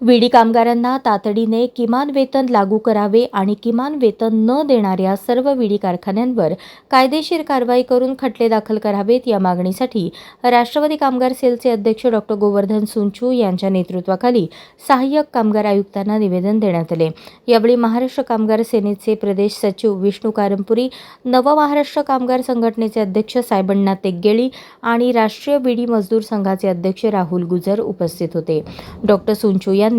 विडी कामगारांना तातडीने किमान वेतन लागू करावे आणि किमान वेतन न देणाऱ्या सर्व विडी कारखान्यांवर कायदेशीर कारवाई करून खटले दाखल करावेत या मागणीसाठी राष्ट्रवादी कामगार सेलचे अध्यक्ष डॉ. गोवर्धन सुंचू यांच्या नेतृत्वाखाली सहाय्यक कामगार आयुक्तांना निवेदन देण्यात आले। यावेळी महाराष्ट्र कामगार सेनेचे प्रदेश सचिव विष्णू कारंपुरी, नव महाराष्ट्र कामगार संघटनेचे अध्यक्ष सायबण्णा तेग्गेळी आणि राष्ट्रीय विडी मजदूर संघाचे अध्यक्ष राहुल गुजर उपस्थित होते। डॉ. सुंचू यांनी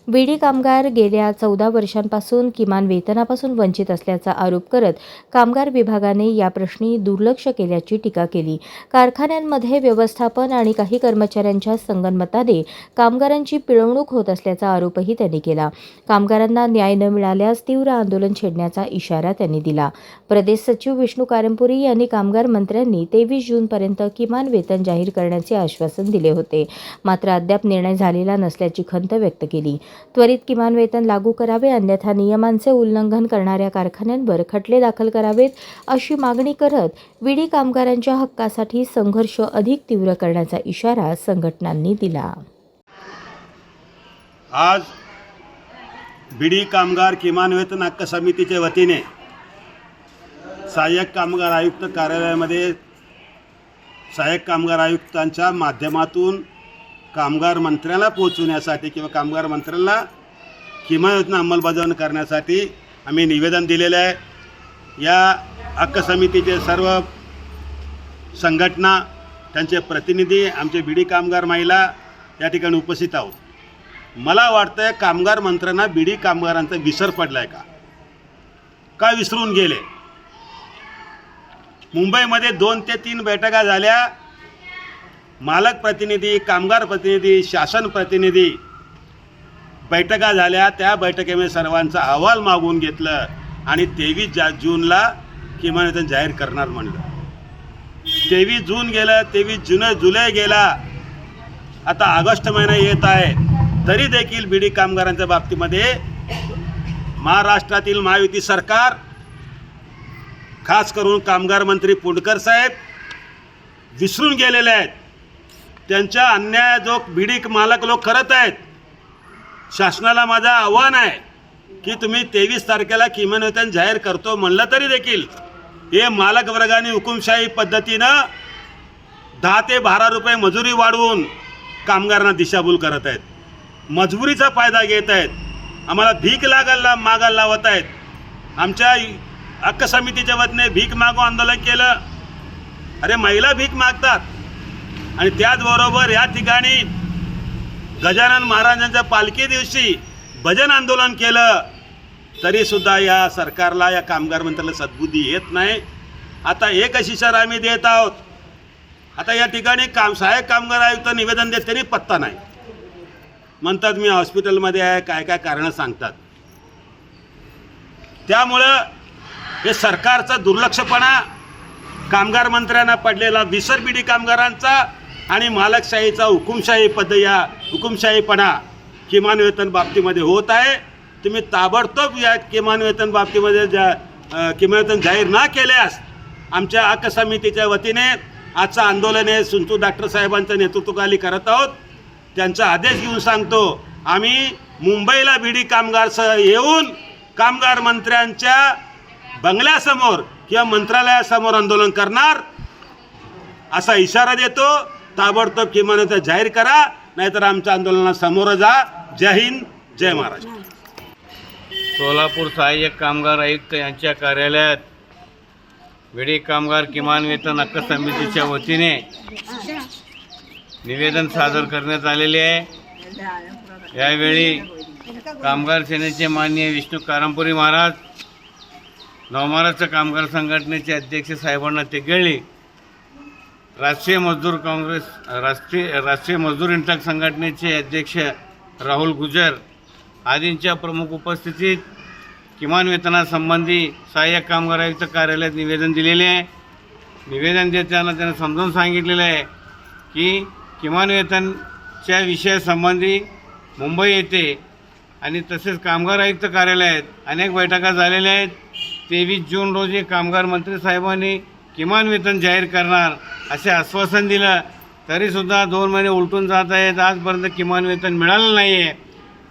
विडी कामगार गेल्या 14 वर्षांपासून किमान वेतनापासून वंचित असल्याचा आरोप करत कामगार विभागाने या प्रश्नी दुर्लक्ष केल्याची टीका केली। कारखान्यांमध्ये व्यवस्थापन आणि काही कर्मचाऱ्यांच्या संगनमताने कामगारांची पिळवणूक होत असल्याचा आरोपही त्यांनी केला। कामगारांना न्याय न मिळाल्यास तीव्र आंदोलन छेडण्याचा इशारा त्यांनी दिला। प्रदेश सचिव विष्णू कारंपुरी यांनी कामगार मंत्र्यांनी 23 जूनपर्यंत किमान वेतन जाहीर करण्याचे आश्वासन दिले होते, मात्र अद्याप निर्णय झालेला नसल्याची खंत व्यक्त केली। त्वरित किमान वेतन लागू करावे, अन्यथा नियमांचे उल्लंघन करणाऱ्या कारखान्यांवर खटले दाखल करावेत अशी मागणी करत विडी कामगारांच्या हक्कासाठी संघर्ष अधिक तीव्र करण्याचा इशारा संघटनांनी दिला। आज विडी कामगार किमान वेतन हक्क समितीच्या वतीने सहाय्यक कामगार आयुक्त कार्यालयामध्ये सहाय्यक कामगार आयुक्तांच्या माध्यमातून कामगार मंत्र्याला पोहोचवण्यासाठी किंवा कामगार मंत्र्यांना किमान वेतन अंमलबजावणी करण्यासाठी आम्ही निवेदन दिलेलं आहे। या हक्क समितीचे सर्व संघटना, त्यांचे प्रतिनिधी, आमचे बीडी कामगार महिला या ठिकाणी उपस्थित आहोत। मला वाटतं कामगार मंत्र्यांना बीडी कामगारांचा विसर पडला आहे का विसरून गेले? मुंबईमध्ये 2 ते 3 बैठका झाल्या। मालक प्रतिनिधी, कामगार प्रतिनिधी, शासन प्रतिनिधी बैठका झाल्या। त्या बैठकीमध्ये सर्वांचा अहवाल मागून घेतलं आणि 23 जूनला किमान वेतन जाहीर करणार म्हणलं। 23 जून गेलं, 23 जुलै गेला, आता ऑगस्ट महिना येत आहे, तरी देखील बीडी कामगारांच्या बाबतीमध्ये महाराष्ट्रातील महायुती सरकार, खास करून कामगार मंत्री पुंडकर साहेब विसरून गेलेले आहेत। त्यांच्या अन्याय जो बीडी मालक लोक करत आहेत, शासनाला माझं आव्हान आहे की तुम्ही 23 तारखेला किमान वेतन जाहीर करतो म्हणलं तरी देखील हे मालक वर्गाने हुकुमशाही पद्धतीनं 10 ते 12 रुपये मजुरी वाढवून कामगारांना दिशाभूल करत आहेत, मजबुरीचा फायदा घेत आहेत, आम्हाला भीक मागायला लावत आहेत। आमच्या हक्क समितीच्या वतीने भीक मागो आंदोलन केलं। अरे महिला भीक मागतात आणि त्याचबरोबर या ठिकाणी गजानन महाराजांच्या पालखी दिवशी भजन आंदोलन केलं, तरीसुद्धा या सरकारला, या कामगार मंत्र्याला सद्बुद्धी येत नाही। आता एक इशारा आम्ही देत आहोत। आता या ठिकाणी सहाय्यक कामगार आयुक्त निवेदन देत तरी पत्ता नाही, म्हणतात मी हॉस्पिटलमध्ये आहे, काय काय कारणं सांगतात। त्यामुळं हे सरकारचा दुर्लक्षपणा, कामगार मंत्र्यांना पडलेला विसर बीडी कामगारांचा आणि मालकशाहीचा हुकुमशाहीपणा किमान वेतन बाबतीमध्ये होत आहे। तुम्ही ताबडतोब या किमान वेतन बाबतीमध्ये किमान वेतन जाहीर न केल्यास आमच्या हक्क समितीच्या वतीने आजचं आंदोलन हे सुंचू डॉक्टर साहेबांच्या नेतृत्वाखाली करत आहोत। त्यांचा आदेश घेऊन सांगतो, आम्ही मुंबईला बीडी कामगार येऊन कामगार मंत्र्यांच्या बंगल्यासमोर किंवा मंत्रालयासमोर आंदोलन करणार असा इशारा देतो। ताबडतोब किमान वेतन जाहीर करा, नाहीतर आमच्या आंदोलनाला समोर जा। जय हिंद, जय महाराष्ट्र। सोलापूर सहाय्यक कामगार आयुक्त यांच्या कार्यालयात विडी कामगार किमान वेतन हक्क समितीच्या वतीने निवेदन सादर करण्यात आलेले आहे। यावेळी कामगार सेनेचे माननीय विष्णू कारंपुरी महाराज, नवमहाराष्ट्र कामगार संघटनेचे अध्यक्ष सायबण्णा तेग्गेळी, राष्ट्रीय मजदूर इंटक संघटनेचे अध्यक्ष राहुल गुजर आदींच्या प्रमुख उपस्थितीत किमान वेतनासंबंधी सहाय्यक कामगार आयुक्त कार्यालयात निवेदन दिलेले आहे। निवेदन देताना त्यांना समजावून सांगितलेलं आहे की किमान वेतनच्या विषयासंबंधी मुंबई येथे आणि तसेच कामगार आयुक्त कार्यालयात अनेक बैठका झालेल्या आहेत। 23 जून रोजी कामगार मंत्री साहेबांनी किमान वेतन जाहीर करणार असे आश्वासन दिलं, तरीसुद्धा 2 महिने उलटून जात आहेत, आजपर्यंत किमान वेतन मिळालं नाही आहे।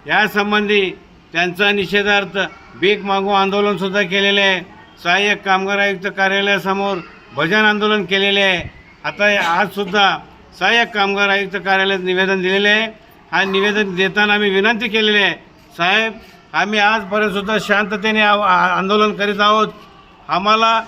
यासंबंधी त्यांचा निषेधार्थ भीक मागू आंदोलनसुद्धा केलेले आहे. सहाय्यक कामगार आयुक्त कार्यालयासमोर भजन आंदोलन केलेले आहे. आता आजसुद्धा सहाय्यक कामगार आयुक्त कार्यालयात निवेदन दिलेले आहे. हा निवेदन देताना आम्ही विनंती केलेली आहे, साहेब आम्ही आजपर्यंतसुद्धा शांततेने आंदोलन करीत आहोत. आम्हाला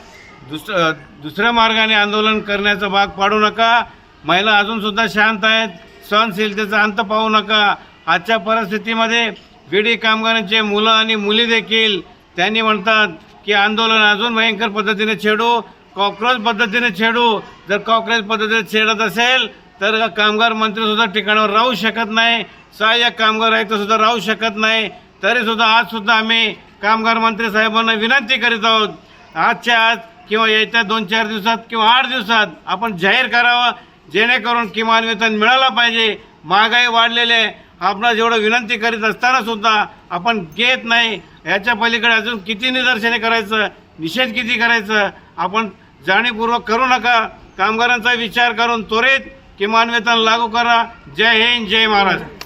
दुसऱ्या मार्गाने आंदोलन करण्याचा भाग पाडू नका. महिला अजूनसुद्धा शांत आहेत. सहनशीलतेचा अंत पाहू नका. आजच्या परिस्थितीमध्ये बीडी कामगारांचे मुलं आणि मुली देखील त्यांनी म्हणतात की आंदोलन अजून भयंकर पद्धतीने छेडू, कॉक्रोच पद्धतीने छेडू. जर कॉक्रोच पद्धतीने छेडत असेल तर कामगार मंत्रीसुद्धा ठिकाणावर राहू शकत नाही, सहाय्यक कामगार आयुक्तसुद्धा राहू शकत नाही. तरीसुद्धा आजसुद्धा आम्ही कामगार मंत्री साहेबांना विनंती करीत आहोत, आजच्या आज किंवा येत्या 2-4 दिवसात किंवा 8 दिवसात आपण जाहीर करावं, जेणेकरून किमान वेतन मिळालं पाहिजे. महागाई वाढलेली आहे. आपण जेवढं विनंती करीत असतानासुद्धा आपण घेत नाही. याच्या पलीकडे अजून किती निदर्शने करायचं, निषेध किती करायचं, आपण जाणीवपूर्वक करू नका. कामगारांचा विचार करून त्वरित किमान वेतन लागू करा. जय हिंद, जय महाराष्ट्र.